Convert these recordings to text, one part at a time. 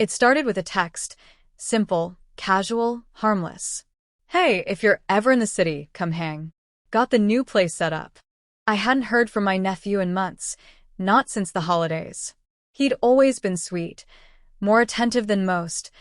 It started with a text. Simple, casual, harmless. Hey, if you're ever in the city, come hang. Got the new place set up. I hadn't heard from my nephew in months, not since the holidays. He'd always been sweet, more attentive than most,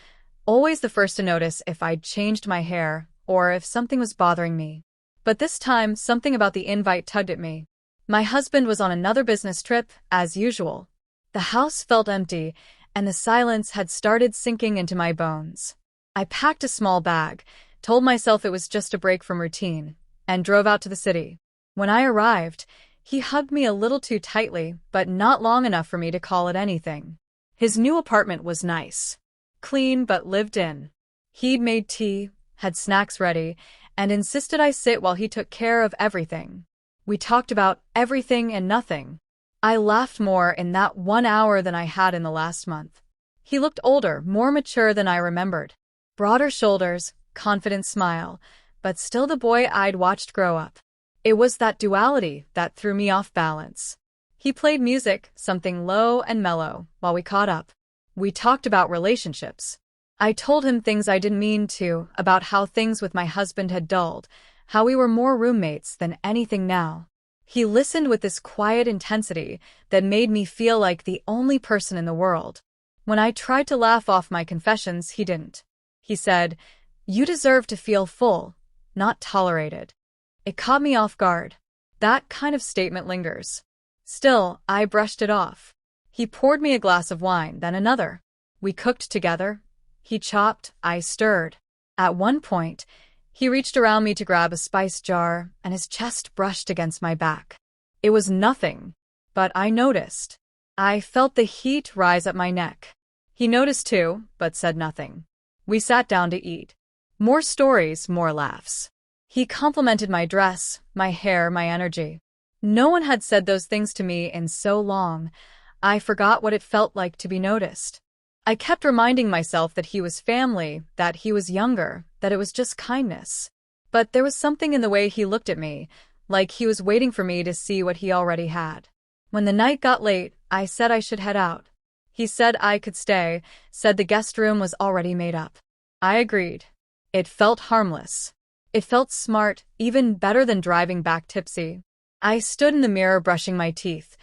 always the first to notice if I'd changed my hair or if something was bothering me. But this time, something about the invite tugged at me. My husband was on another business trip, as usual. The house felt empty, and the silence had started sinking into my bones. I packed a small bag, told myself it was just a break from routine, and drove out to the city. When I arrived, he hugged me a little too tightly, but not long enough for me to call it anything. His new apartment was nice. Clean but lived in. He'd made tea, had snacks ready, and insisted I sit while he took care of everything. We talked about everything and nothing. I laughed more in that 1 hour than I had in the last month. He looked older, more mature than I remembered. Broader shoulders, confident smile, but still the boy I'd watched grow up. It was that duality that threw me off balance. He played music, something low and mellow, while we caught up. We talked about relationships. I told him things I didn't mean to, about how things with my husband had dulled, how we were more roommates than anything now. He listened with this quiet intensity that made me feel like the only person in the world. When I tried to laugh off my confessions, he didn't. He said, "You deserve to feel full, not tolerated." It caught me off guard. That kind of statement lingers. Still, I brushed it off. He poured me a glass of wine, then another. We cooked together. He chopped, I stirred. At one point, he reached around me to grab a spice jar, and his chest brushed against my back. It was nothing, but I noticed. I felt the heat rise up my neck. He noticed too, but said nothing. We sat down to eat. More stories, more laughs. He complimented my dress, my hair, my energy. No one had said those things to me in so long. I forgot what it felt like to be noticed. I kept reminding myself that he was family, that he was younger, that it was just kindness. But there was something in the way he looked at me, like he was waiting for me to see what he already had. When the night got late, I said I should head out. He said I could stay, said the guest room was already made up. I agreed. It felt harmless. It felt smart, even better than driving back tipsy. I stood in the mirror brushing my teeth,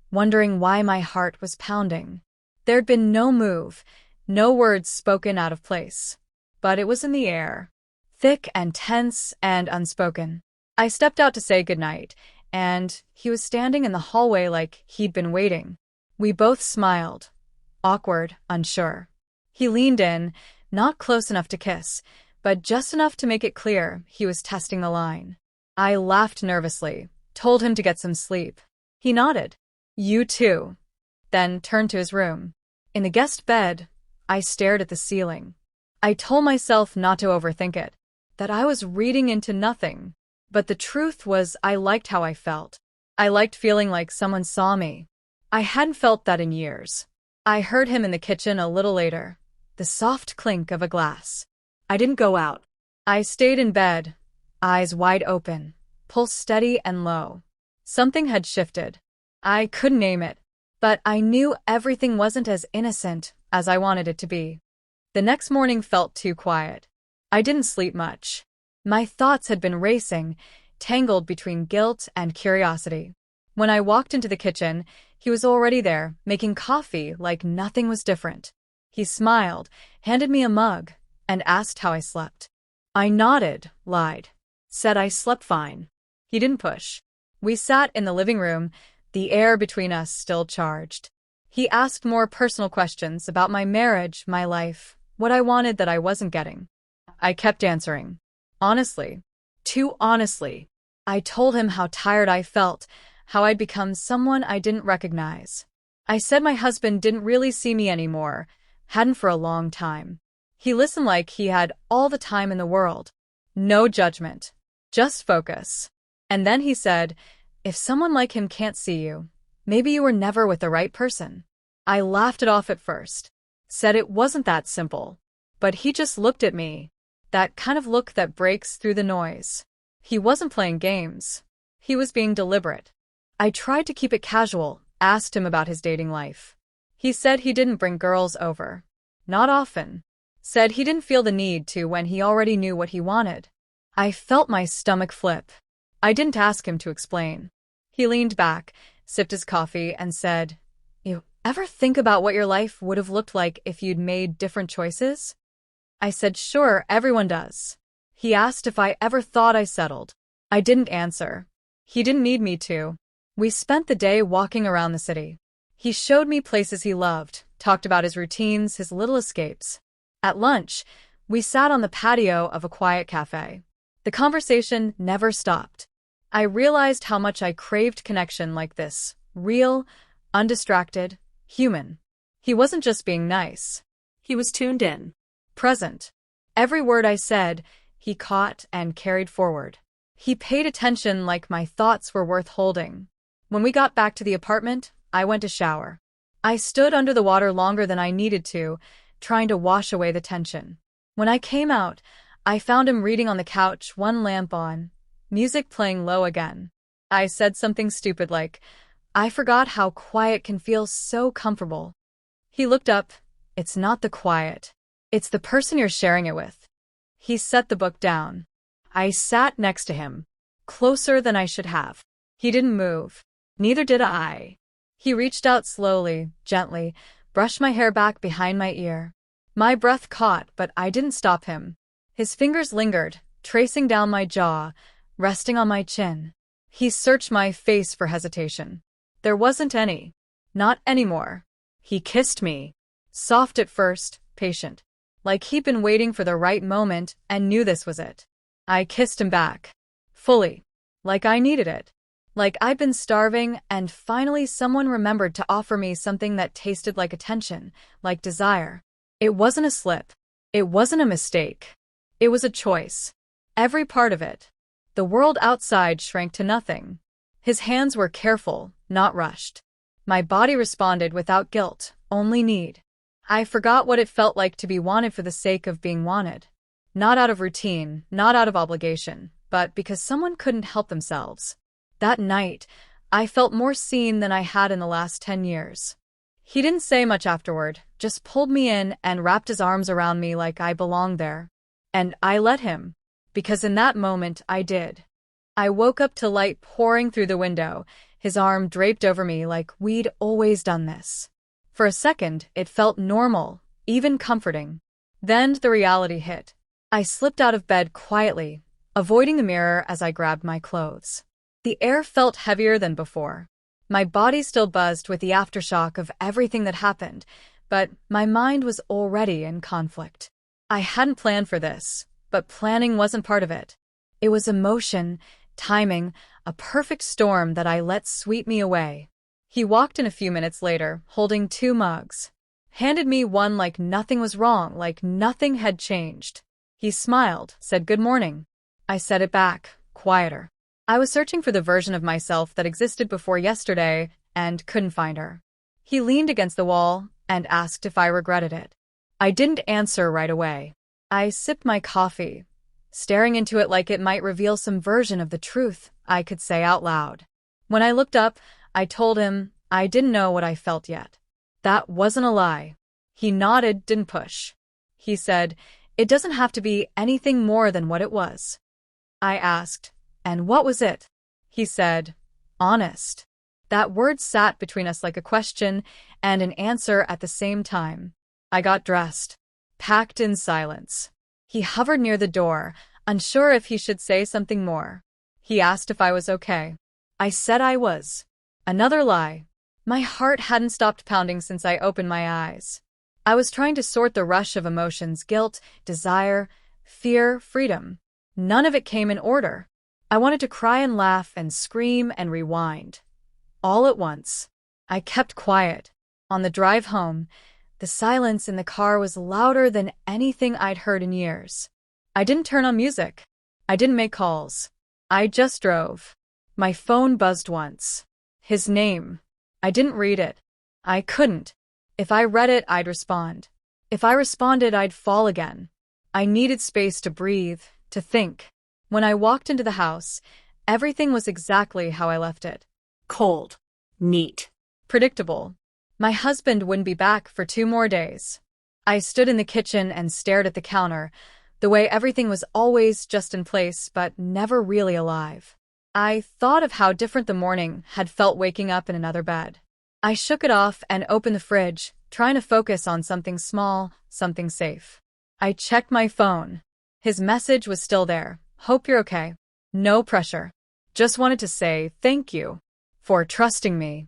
wondering why my heart was pounding. There'd been no move, no words spoken out of place. But it was in the air, thick and tense and unspoken. I stepped out to say goodnight, and he was standing in the hallway like he'd been waiting. We both smiled, awkward, unsure. He leaned in, not close enough to kiss, but just enough to make it clear he was testing the line. I laughed nervously, told him to get some sleep. He nodded. You too. Then turned to his room. In the guest bed, I stared at the ceiling. I told myself not to overthink it, that I was reading into nothing. But the truth was I liked how I felt. I liked feeling like someone saw me. I hadn't felt that in years. I heard him in the kitchen a little later, the soft clink of a glass. I didn't go out. I stayed in bed, eyes wide open, pulse steady and low. Something had shifted. I couldn't name it, but I knew everything wasn't as innocent as I wanted it to be. The next morning felt too quiet. I didn't sleep much. My thoughts had been racing, tangled between guilt and curiosity. When I walked into the kitchen, he was already there, making coffee like nothing was different. He smiled, handed me a mug, and asked how I slept. I nodded, lied, said I slept fine. He didn't push. We sat in the living room, the air between us still charged. He asked more personal questions about my marriage, my life, what I wanted that I wasn't getting. I kept answering. Honestly. Too honestly. I told him how tired I felt, how I'd become someone I didn't recognize. I said my husband didn't really see me anymore, hadn't for a long time. He listened like he had all the time in the world. No judgment. Just focus. And then he said, if someone like him can't see you, maybe you were never with the right person. I laughed it off at first. Said it wasn't that simple. But he just looked at me. That kind of look that breaks through the noise. He wasn't playing games. He was being deliberate. I tried to keep it casual, asked him about his dating life. He said he didn't bring girls over. Not often. Said he didn't feel the need to when he already knew what he wanted. I felt my stomach flip. I didn't ask him to explain. He leaned back, sipped his coffee, and said, "You ever think about what your life would have looked like if you'd made different choices?" I said, "Sure, everyone does." He asked if I ever thought I settled. I didn't answer. He didn't need me to. We spent the day walking around the city. He showed me places he loved, talked about his routines, his little escapes. At lunch, we sat on the patio of a quiet cafe. The conversation never stopped. I realized how much I craved connection like this, real, undistracted, human. He wasn't just being nice. He was tuned in, present. Every word I said, he caught and carried forward. He paid attention like my thoughts were worth holding. When we got back to the apartment, I went to shower. I stood under the water longer than I needed to, trying to wash away the tension. When I came out, I found him reading on the couch, one lamp on, music playing low again. I said something stupid like, "I forgot how quiet can feel so comfortable." He looked up. "It's not the quiet. It's the person you're sharing it with." He set the book down. I sat next to him, closer than I should have. He didn't move. Neither did I. He reached out slowly, gently, brushed my hair back behind my ear. My breath caught, but I didn't stop him. His fingers lingered, tracing down my jaw, resting on my chin. He searched my face for hesitation. There wasn't any. Not anymore. He kissed me. Soft at first, patient. Like he'd been waiting for the right moment and knew this was it. I kissed him back. Fully. Like I needed it. Like I'd been starving, and finally someone remembered to offer me something that tasted like attention, like desire. It wasn't a slip. It wasn't a mistake. It was a choice. Every part of it. The world outside shrank to nothing. His hands were careful, not rushed. My body responded without guilt, only need. I forgot what it felt like to be wanted for the sake of being wanted. Not out of routine, not out of obligation, but because someone couldn't help themselves. That night, I felt more seen than I had in the last 10 years. He didn't say much afterward, just pulled me in and wrapped his arms around me like I belonged there. And I let him, because in that moment I did. I woke up to light pouring through the window, his arm draped over me like we'd always done this. For a second, it felt normal, even comforting. Then the reality hit. I slipped out of bed quietly, avoiding the mirror as I grabbed my clothes. The air felt heavier than before. My body still buzzed with the aftershock of everything that happened, but my mind was already in conflict. I hadn't planned for this, but planning wasn't part of it. It was emotion, timing, a perfect storm that I let sweep me away. He walked in a few minutes later, holding 2 mugs. Handed me one like nothing was wrong, like nothing had changed. He smiled, said good morning. I said it back, quieter. I was searching for the version of myself that existed before yesterday and couldn't find her. He leaned against the wall and asked if I regretted it. I didn't answer right away. I sipped my coffee, staring into it like it might reveal some version of the truth I could say out loud. When I looked up, I told him I didn't know what I felt yet. That wasn't a lie. He nodded, didn't push. He said, "It doesn't have to be anything more than what it was." I asked, "And what was it?" He said, "Honest." That word sat between us like a question and an answer at the same time. I got dressed, packed in silence. He hovered near the door, unsure if he should say something more. He asked if I was okay. I said I was. Another lie. My heart hadn't stopped pounding since I opened my eyes. I was trying to sort the rush of emotions, guilt, desire, fear, freedom. None of it came in order. I wanted to cry and laugh and scream and rewind. All at once. I kept quiet. On the drive home, the silence in the car was louder than anything I'd heard in years. I didn't turn on music. I didn't make calls. I just drove. My phone buzzed once. His name. I didn't read it. I couldn't. If I read it, I'd respond. If I responded, I'd fall again. I needed space to breathe, to think. When I walked into the house, everything was exactly how I left it. Cold. Neat. Predictable. My husband wouldn't be back for 2 more days. I stood in the kitchen and stared at the counter, the way everything was always just in place but never really alive. I thought of how different the morning had felt waking up in another bed. I shook it off and opened the fridge, trying to focus on something small, something safe. I checked my phone. His message was still there. Hope you're okay. No pressure. Just wanted to say thank you for trusting me.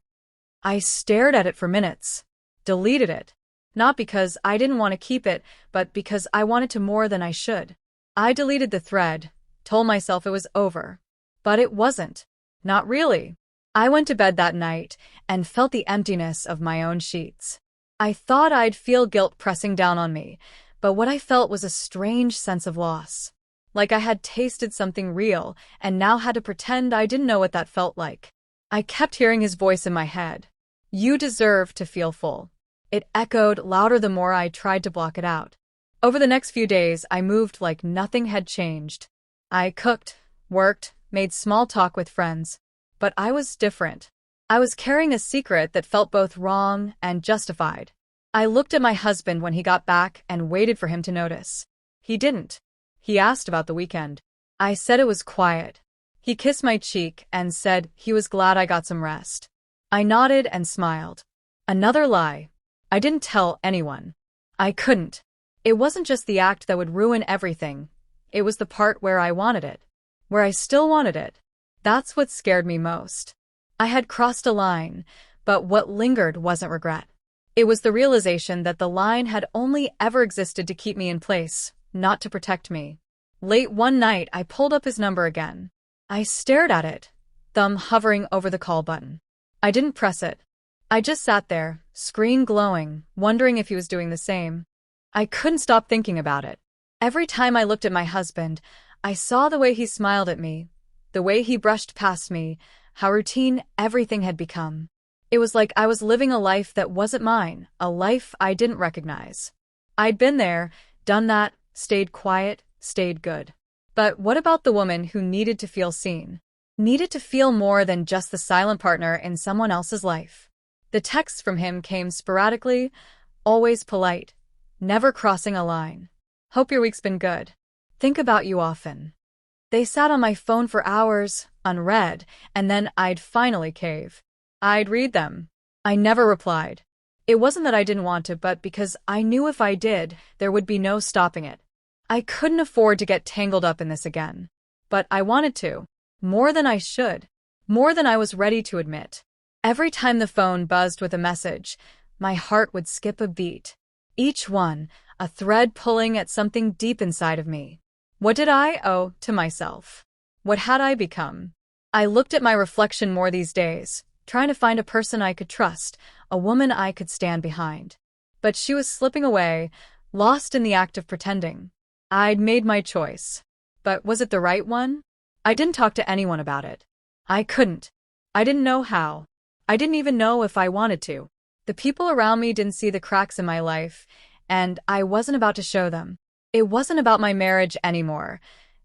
I stared at it for minutes. Deleted it. Not because I didn't want to keep it, but because I wanted to more than I should. I deleted the thread, told myself it was over. But it wasn't. Not really. I went to bed that night and felt the emptiness of my own sheets. I thought I'd feel guilt pressing down on me, but what I felt was a strange sense of loss. Like I had tasted something real and now had to pretend I didn't know what that felt like. I kept hearing his voice in my head. You deserve to feel full. It echoed louder the more I tried to block it out. Over the next few days, I moved like nothing had changed. I cooked, worked, made small talk with friends. But I was different. I was carrying a secret that felt both wrong and justified. I looked at my husband when he got back and waited for him to notice. He didn't. He asked about the weekend. I said it was quiet. He kissed my cheek and said he was glad I got some rest. I nodded and smiled. Another lie. I didn't tell anyone. I couldn't. It wasn't just the act that would ruin everything. It was the part where I wanted it. Where I still wanted it. That's what scared me most. I had crossed a line, but what lingered wasn't regret. It was the realization that the line had only ever existed to keep me in place, not to protect me. Late one night, I pulled up his number again. I stared at it, thumb hovering over the call button. I didn't press it. I just sat there, screen glowing, wondering if he was doing the same. I couldn't stop thinking about it. Every time I looked at my husband, I saw the way he smiled at me, the way he brushed past me, how routine everything had become. It was like I was living a life that wasn't mine, a life I didn't recognize. I'd been there, done that, stayed quiet, stayed good. But what about the woman who needed to feel seen? Needed to feel more than just the silent partner in someone else's life. The texts from him came sporadically, always polite, never crossing a line. Hope your week's been good. Think about you often. They sat on my phone for hours, unread, and then I'd finally cave. I'd read them. I never replied. It wasn't that I didn't want to, but because I knew if I did, there would be no stopping it. I couldn't afford to get tangled up in this again. But I wanted to. More than I should. More than I was ready to admit. Every time the phone buzzed with a message, my heart would skip a beat. Each one, a thread pulling at something deep inside of me. What did I owe to myself? What had I become? I looked at my reflection more these days, trying to find a person I could trust, a woman I could stand behind. But she was slipping away, lost in the act of pretending. I'd made my choice. But was it the right one? I didn't talk to anyone about it. I couldn't. I didn't know how. I didn't even know if I wanted to. The people around me didn't see the cracks in my life, and I wasn't about to show them. It wasn't about my marriage anymore.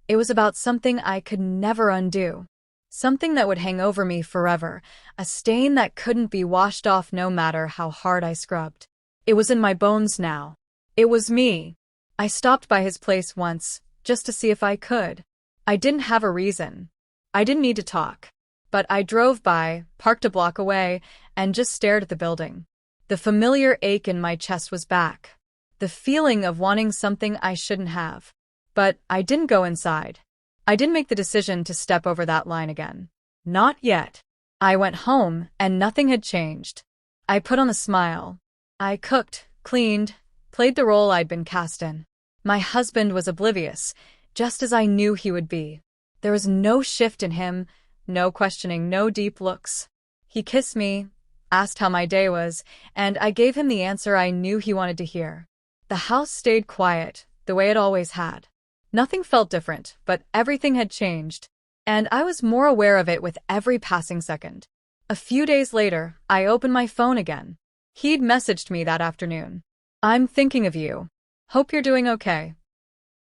It was about something I could never undo. Something that would hang over me forever, a stain that couldn't be washed off no matter how hard I scrubbed. It was in my bones now. It was me. I stopped by his place once, just to see if I could. I didn't have a reason. I didn't need to talk. But I drove by, parked a block away, and just stared at the building. The familiar ache in my chest was back. The feeling of wanting something I shouldn't have. But I didn't go inside. I didn't make the decision to step over that line again. Not yet. I went home, and nothing had changed. I put on a smile. I cooked, cleaned, played the role I'd been cast in. My husband was oblivious, just as I knew he would be. There was no shift in him, no questioning, no deep looks. He kissed me, asked how my day was, and I gave him the answer I knew he wanted to hear. The house stayed quiet, the way it always had. Nothing felt different, but everything had changed, and I was more aware of it with every passing second. A few days later, I opened my phone again. He'd messaged me that afternoon. I'm thinking of you. Hope you're doing okay.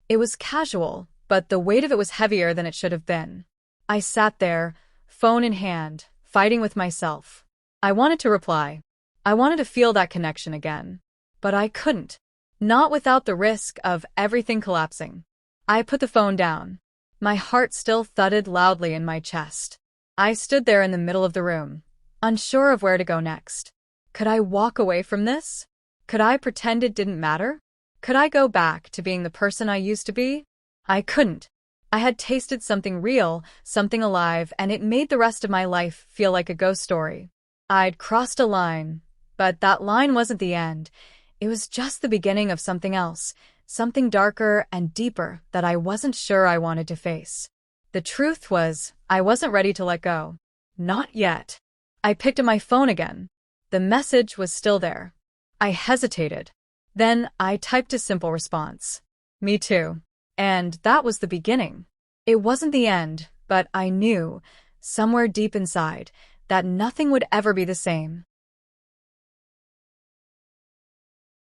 It was casual, but the weight of it was heavier than it should have been. I sat there, phone in hand, fighting with myself. I wanted to reply. I wanted to feel that connection again. But I couldn't. Not without the risk of everything collapsing. I put the phone down. My heart still thudded loudly in my chest. I stood there in the middle of the room, unsure of where to go next. Could I walk away from this? Could I pretend it didn't matter? Could I go back to being the person I used to be? I couldn't. I had tasted something real, something alive, and it made the rest of my life feel like a ghost story. I'd crossed a line, but that line wasn't the end. It was just the beginning of something else, something darker and deeper that I wasn't sure I wanted to face. The truth was, I wasn't ready to let go. Not yet. I picked up my phone again. The message was still there. I hesitated. Then I typed a simple response. Me too. And that was the beginning. It wasn't the end, but I knew, somewhere deep inside, that nothing would ever be the same.